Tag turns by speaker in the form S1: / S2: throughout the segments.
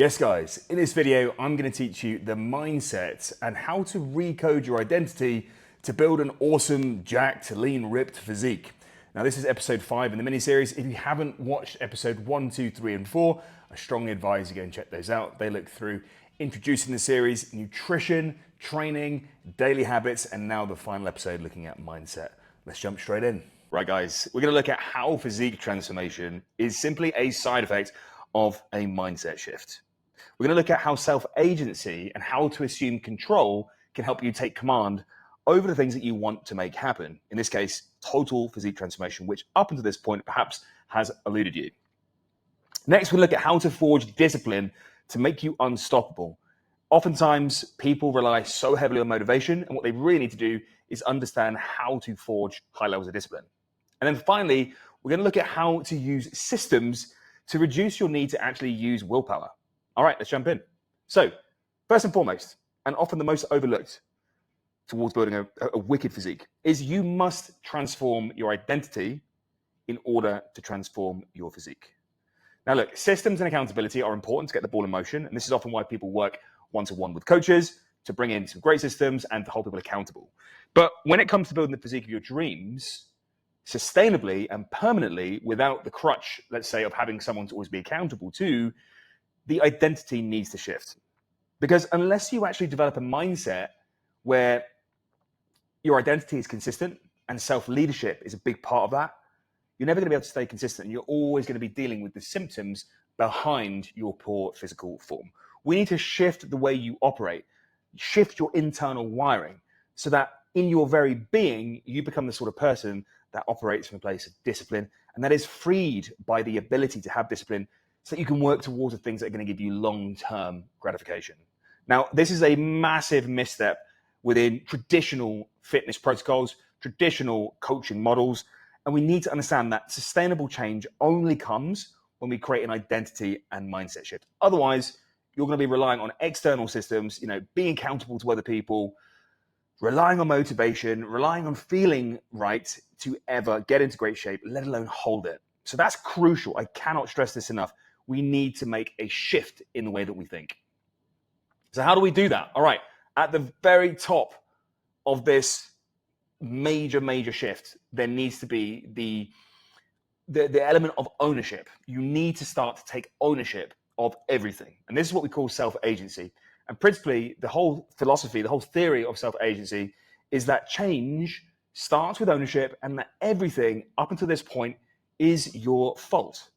S1: Yes guys, in this video I'm going to teach you the mindset and how to recode your identity to build an awesome, jacked, lean, ripped physique. Now this is episode 5 in the mini-series. If you haven't watched episode 1, 2, 3 and 4, I strongly advise you go and check those out. They look through introducing the series, nutrition, training, daily habits, and now the final episode looking at mindset. Let's jump straight in. Right guys, we're going to look at how physique transformation is simply a side effect of a mindset shift. We're going to look at how self-agency and how to assume control can help you take command over the things that you want to make happen. In this case, total physique transformation, which up until this point perhaps has eluded you. Next, we'll look at how to forge discipline to make you unstoppable. Oftentimes, people rely so heavily on motivation, and what they really need to do is understand how to forge high levels of discipline. And then finally, we're going to look at how to use systems to reduce your need to actually use willpower. All right, let's jump in. So, first and foremost, and often the most overlooked towards building a wicked physique, is you must transform your identity in order to transform your physique. Now look, systems and accountability are important to get the ball in motion, and this is often why people work one-to-one with coaches to bring in some great systems and to hold people accountable. But when it comes to building the physique of your dreams, sustainably and permanently, without the crutch, let's say, of having someone to always be accountable to, the identity needs to shift. Because unless you actually develop a mindset where your identity is consistent and self-leadership is a big part of that, you're never going to be able to stay consistent. And you're always going to be dealing with the symptoms behind your poor physical form. We need to shift the way you operate, shift your internal wiring so that in your very being, you become the sort of person that operates from a place of discipline and that is freed by the ability to have discipline so that you can work towards the things that are going to give you long-term gratification. Now, this is a massive misstep within traditional fitness protocols, traditional coaching models, and we need to understand that sustainable change only comes when we create an identity and mindset shift. Otherwise, you're going to be relying on external systems, being accountable to other people, relying on motivation, relying on feeling right to ever get into great shape, let alone hold it. So that's crucial. I cannot stress this enough. We need to make a shift in the way that we think. So how do we do that? All right, at the very top of this major shift, there needs to be the element of ownership. You need to start to take ownership of everything. And this is what we call self-agency. And principally, the whole philosophy, the whole theory of self-agency is that change starts with ownership and that everything up until this point is your fault.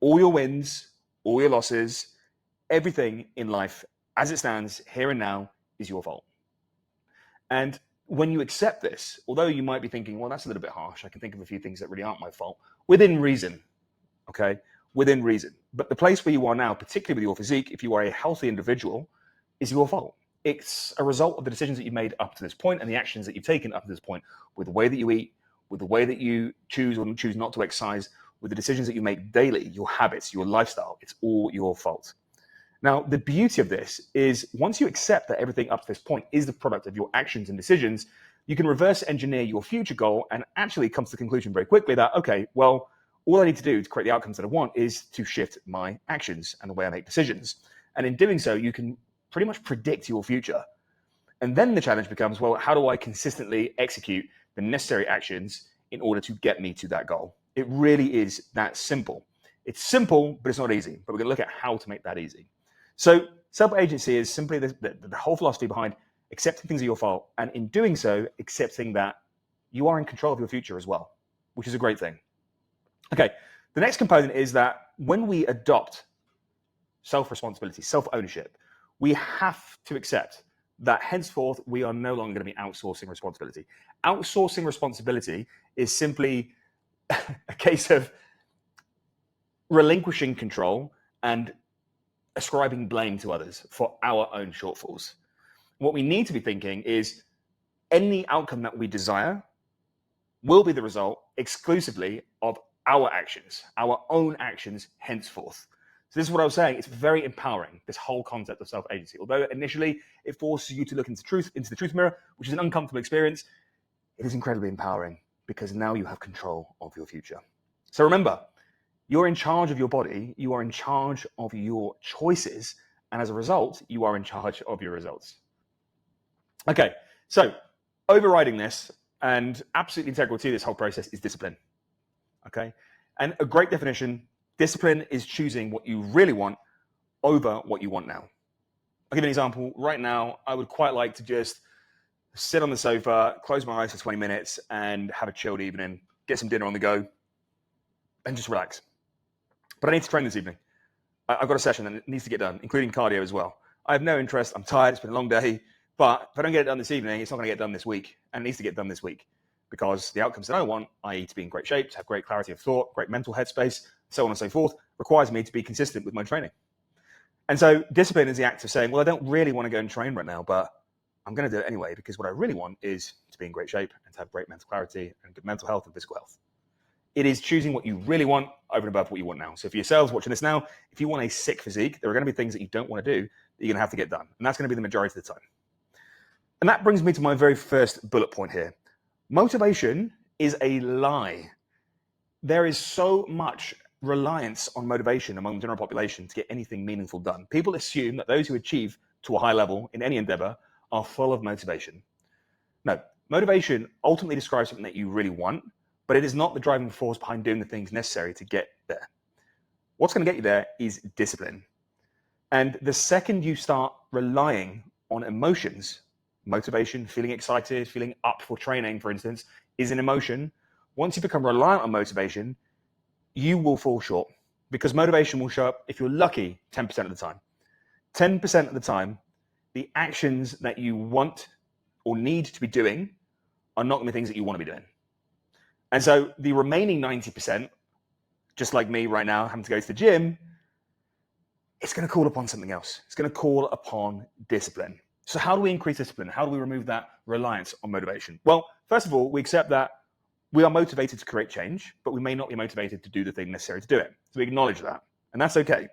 S1: All your wins, all your losses, everything in life as it stands here and now is your fault. And when you accept this, although you might be thinking, well, that's a little bit harsh, I can think of a few things that really aren't my fault, within reason, okay? Within reason. But the place where you are now, particularly with your physique, if you are a healthy individual, is your fault. It's a result of the decisions that you've made up to this point and the actions that you've taken up to this point, with the way that you eat, with the way that you choose or choose not to exercise, with the decisions that you make daily, your habits, your lifestyle. It's all your fault. Now, the beauty of this is once you accept that everything up to this point is the product of your actions and decisions, you can reverse engineer your future goal and actually come to the conclusion very quickly that, okay, well, all I need to do to create the outcomes that I want is to shift my actions and the way I make decisions. And in doing so, you can pretty much predict your future. And then the challenge becomes, well, how do I consistently execute the necessary actions in order to get me to that goal? It really is that simple. It's simple, but it's not easy. But we're going to look at how to make that easy. So self-agency is simply the whole philosophy behind accepting things are your fault, and in doing so, accepting that you are in control of your future as well, which is a great thing. Okay, the next component is that when we adopt self-responsibility, self-ownership, we have to accept that henceforth we are no longer going to be outsourcing responsibility. Outsourcing responsibility is simply a case of relinquishing control and ascribing blame to others for our own shortfalls. What we need to be thinking is any outcome that we desire will be the result exclusively of our actions, our own actions henceforth. So this is what I was saying. It's very empowering, this whole concept of self-agency. Although initially it forces you to look into the truth mirror, which is an uncomfortable experience, it is incredibly empowering because now you have control of your future. So remember, You're in charge of your body. You are in charge of your choices. And as a result, you are in charge of your results. Okay, so overriding this and absolutely integral to this whole process is discipline. Okay, and a great definition, discipline is choosing what you really want over what you want now. I'll give you an example. Right now, I would quite like to just sit on the sofa, close my eyes for 20 minutes and have a chilled evening, get some dinner on the go, and just relax. But I need to train this evening. I've got a session that needs to get done, including cardio as well. I have no interest. I'm tired. It's been a long day. But if I don't get it done this evening, it's not going to get done this week. And it needs to get done this week because the outcomes that I want, i.e. to be in great shape, to have great clarity of thought, great mental headspace, so on and so forth, requires me to be consistent with my training. And so discipline is the act of saying, well, I don't really want to go and train right now, but I'm going to do it anyway because what I really want is to be in great shape and to have great mental clarity and good mental health and physical health. It is choosing what you really want over and above what you want now. So for yourselves watching this now, if you want a sick physique, there are going to be things that you don't want to do that you're going to have to get done. And that's going to be the majority of the time. And that brings me to my very first bullet point here. Motivation is a lie. There is so much reliance on motivation among the general population to get anything meaningful done. People assume that those who achieve to a high level in any endeavor are full of motivation. No, motivation ultimately describes something that you really want, but it is not the driving force behind doing the things necessary to get there. What's going to get you there is discipline. And the second you start relying on emotions, motivation, feeling excited, feeling up for training, for instance, is an emotion. Once you become reliant on motivation, you will fall short because motivation will show up, if you're lucky, 10% of the time. 10% of the time, the actions that you want or need to be doing are not going to be things that you want to be doing. And so the remaining 90%, just like me right now, having to go to the gym, it's going to call upon something else. It's going to call upon discipline. So how do we increase discipline? How do we remove that reliance on motivation? Well, first of all, we accept that we are motivated to create change, but we may not be motivated to do the thing necessary to do it. So we acknowledge that, and that's okay.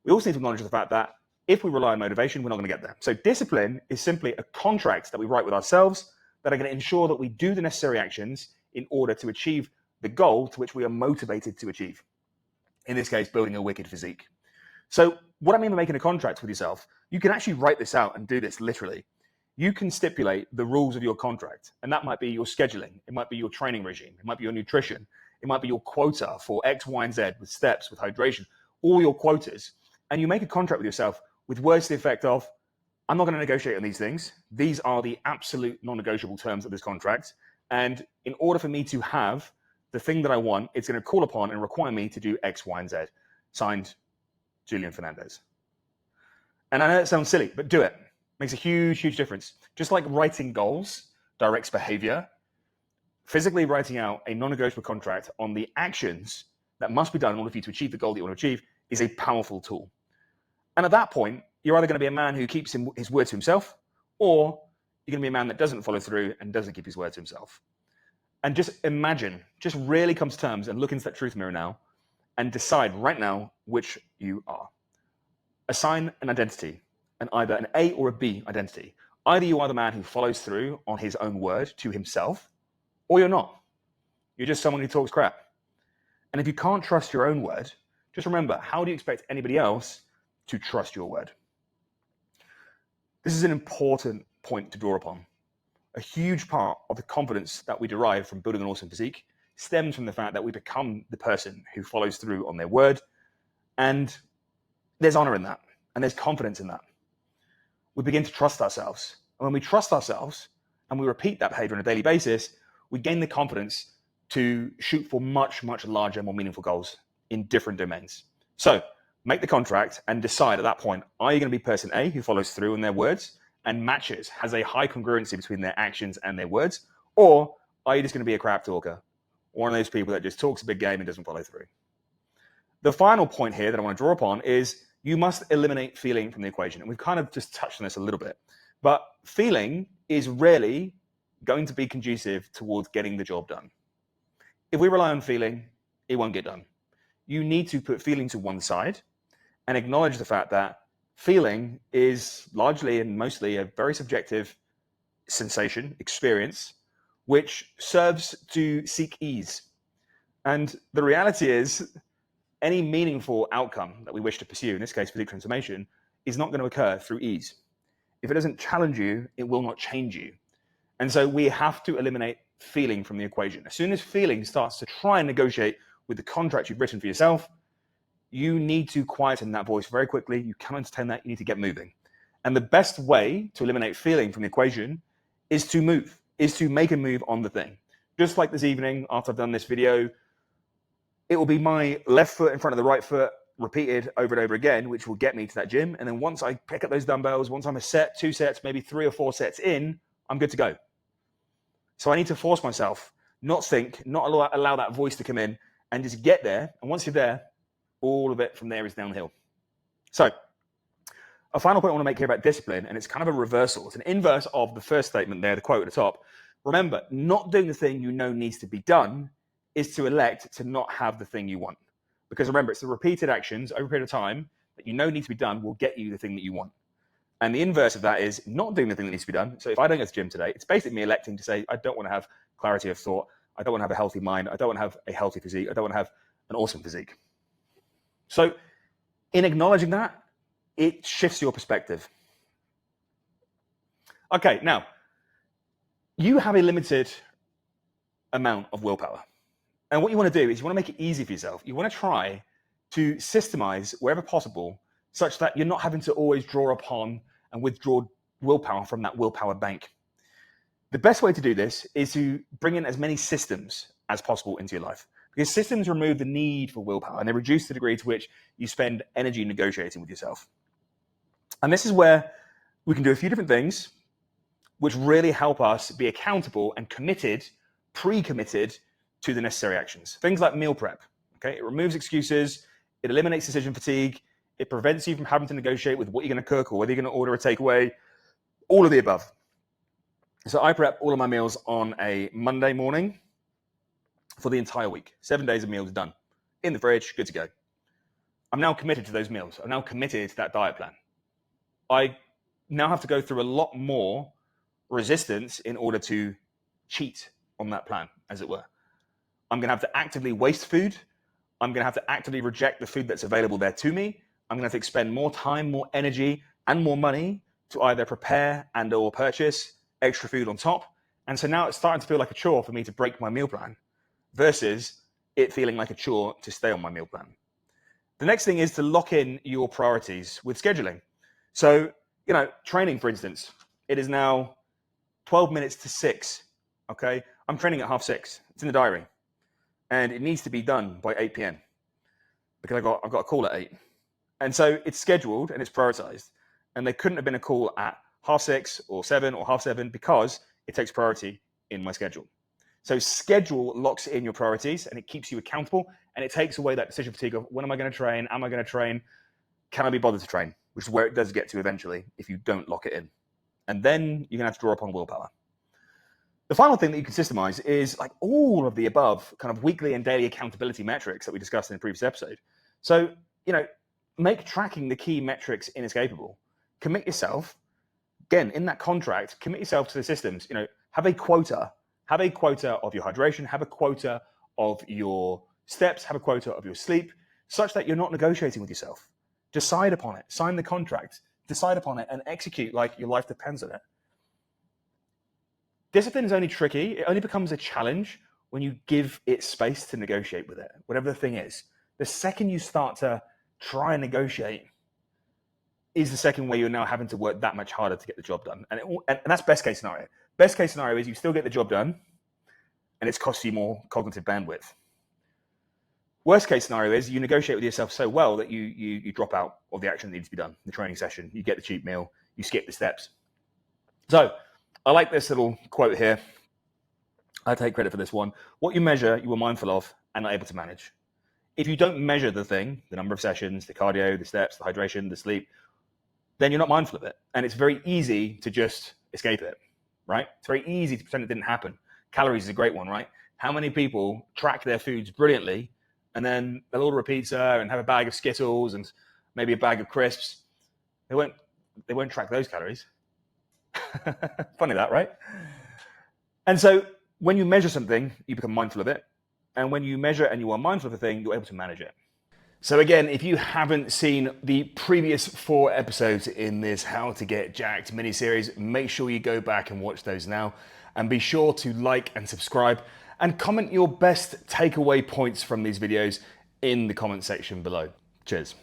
S1: We also need to acknowledge the fact that if we rely on motivation, we're not going to get there. So discipline is simply a contract that we write with ourselves that are going to ensure that we do the necessary actions in order to achieve the goal to which we are motivated to achieve. In this case, building a wicked physique. So what I mean by making a contract with yourself, you can actually write this out and do this literally. You can stipulate the rules of your contract, and that might be your scheduling. It might be your training regime. It might be your nutrition. It might be your quota for X, Y, and Z with steps, with hydration, all your quotas. And you make a contract with yourself with words to the effect of, I'm not going to negotiate on these things. These are the absolute non-negotiable terms of this contract. And in order for me to have the thing that I want, it's going to call upon and require me to do X, Y, and Z. Signed, Julian Fernandez. And I know it sounds silly, but do it. Makes a huge, huge difference. Just like writing goals directs behavior, physically writing out a non-negotiable contract on the actions that must be done in order for you to achieve the goal that you want to achieve is a powerful tool. And at that point, you're either going to be a man who keeps his word to himself, or you're going to be a man that doesn't follow through and doesn't keep his word to himself. And just imagine, just really come to terms and look into that truth mirror now and decide right now which you are. Assign an identity, and either an A or a B identity. Either you are the man who follows through on his own word to himself, or you're not. You're just someone who talks crap. And if you can't trust your own word, just remember, how do you expect anybody else to trust your word? This is an important point to draw upon. A huge part of the confidence that we derive from building an awesome physique stems from the fact that we become the person who follows through on their word. And there's honor in that, and there's confidence in that. We begin to trust ourselves. And when we trust ourselves and we repeat that behavior on a daily basis, we gain the confidence to shoot for much, much larger, more meaningful goals in different domains. So make the contract and decide at that point, are you going to be person A who follows through on their words and matches, has a high congruency between their actions and their words? Or are you just going to be a crap talker? One of those people that just talks a big game and doesn't follow through? The final point here that I want to draw upon is you must eliminate feeling from the equation. And we've kind of just touched on this a little bit. But feeling is rarely going to be conducive towards getting the job done. If we rely on feeling, it won't get done. You need to put feeling to one side and acknowledge the fact that feeling is largely and mostly a very subjective sensation, experience, which serves to seek ease. And the reality is any meaningful outcome that we wish to pursue, in this case, physique transformation, is not going to occur through ease. If it doesn't challenge you, it will not change you. And so we have to eliminate feeling from the equation. As soon as feeling starts to try and negotiate with the contract you've written for yourself, you need to quieten that voice very quickly. You can't entertain that. You need to get moving. And the best way to eliminate feeling from the equation is to move, is to make a move on the thing. Just like this evening, after I've done this video, it will be my left foot in front of the right foot repeated over and over again, which will get me to that gym. And then once I pick up those dumbbells, once I'm a set, 2 sets, maybe 3 or 4 sets in, I'm good to go. So I need to force myself, not think, not allow that voice to come in, and just get there. And once you're there, all of it from there is downhill. So a final point I want to make here about discipline, and it's kind of a reversal. It's an inverse of the first statement there, the quote at the top. Remember, not doing the thing you know needs to be done is to elect to not have the thing you want. Because remember, it's the repeated actions over a period of time that you know need to be done will get you the thing that you want. And the inverse of that is not doing the thing that needs to be done. So if I don't go to the gym today, it's basically me electing to say, I don't want to have clarity of thought. I don't want to have a healthy mind. I don't want to have a healthy physique. I don't want to have an awesome physique. So in acknowledging that, it shifts your perspective. Okay, now, you have a limited amount of willpower. And what you want to do is you want to make it easy for yourself. You want to try to systemize wherever possible such that you're not having to always draw upon and withdraw willpower from that willpower bank. The best way to do this is to bring in as many systems as possible into your life, because systems remove the need for willpower and they reduce the degree to which you spend energy negotiating with yourself. And this is where we can do a few different things which really help us be accountable and committed, pre-committed to the necessary actions. Things like meal prep. Okay, it removes excuses, it eliminates decision fatigue, it prevents you from having to negotiate with what you're going to cook or whether you're going to order a takeaway, all of the above. So I prep all of my meals on a Monday morning for the entire week. 7 days of meals done. In the fridge, good to go. I'm now committed to those meals. I'm now committed to that diet plan. I now have to go through a lot more resistance in order to cheat on that plan, as it were. I'm going to have to actively waste food. I'm going to have to actively reject the food that's available there to me. I'm going to have to expend more time, more energy, and more money to either prepare and or purchase extra food on top. And so now it's starting to feel like a chore for me to break my meal plan versus it feeling like a chore to stay on my meal plan. The next thing is to lock in your priorities with scheduling. So, training, for instance, it is now 12 minutes to 6. Okay. I'm training at 6:30. It's in the diary and it needs to be done by 8 p.m. because I've got a call at 8. And so it's scheduled and it's prioritized. And there couldn't have been a call at 6:30 or 7 or 7:30 because it takes priority in my schedule. So schedule locks in your priorities and it keeps you accountable and it takes away that decision fatigue of when am I going to train? Am I going to train? Can I be bothered to train? Which is where it does get to eventually if you don't lock it in. And then you're going to have to draw upon willpower. The final thing that you can systemize is like all of the above kind of weekly and daily accountability metrics that we discussed in the previous episode. So, make tracking the key metrics inescapable. Commit yourself, again, in that contract, commit yourself to the systems. Have a quota of your hydration, have a quota of your steps, have a quota of your sleep, such that you're not negotiating with yourself. Decide upon it, sign the contract, decide upon it, and execute like your life depends on it. Discipline is only tricky. It only becomes a challenge when you give it space to negotiate with it, whatever the thing is. The second you start to try and negotiate is the second where you're now having to work that much harder to get the job done. And that's best case scenario. Best case scenario is you still get the job done and it's cost you more cognitive bandwidth. Worst case scenario is you negotiate with yourself so well that you drop out of the action that needs to be done, the training session, you get the cheap meal, you skip the steps. So I like this little quote here. I take credit for this one. What you measure, you are mindful of and are able to manage. If you don't measure the thing, the number of sessions, the cardio, the steps, the hydration, the sleep, then you're not mindful of it. And it's very easy to just escape it, right? It's very easy to pretend it didn't happen. Calories is a great one, right? How many people track their foods brilliantly and then they'll order a pizza and have a bag of Skittles and maybe a bag of crisps? They won't track those calories. Funny that, right? And so when you measure something, you become mindful of it. And when you measure and you are mindful of the thing, you're able to manage it. So again, if you haven't seen the previous 4 episodes in this How to Get Jacked mini-series, make sure you go back and watch those now. And be sure to like and subscribe and comment your best takeaway points from these videos in the comment section below. Cheers.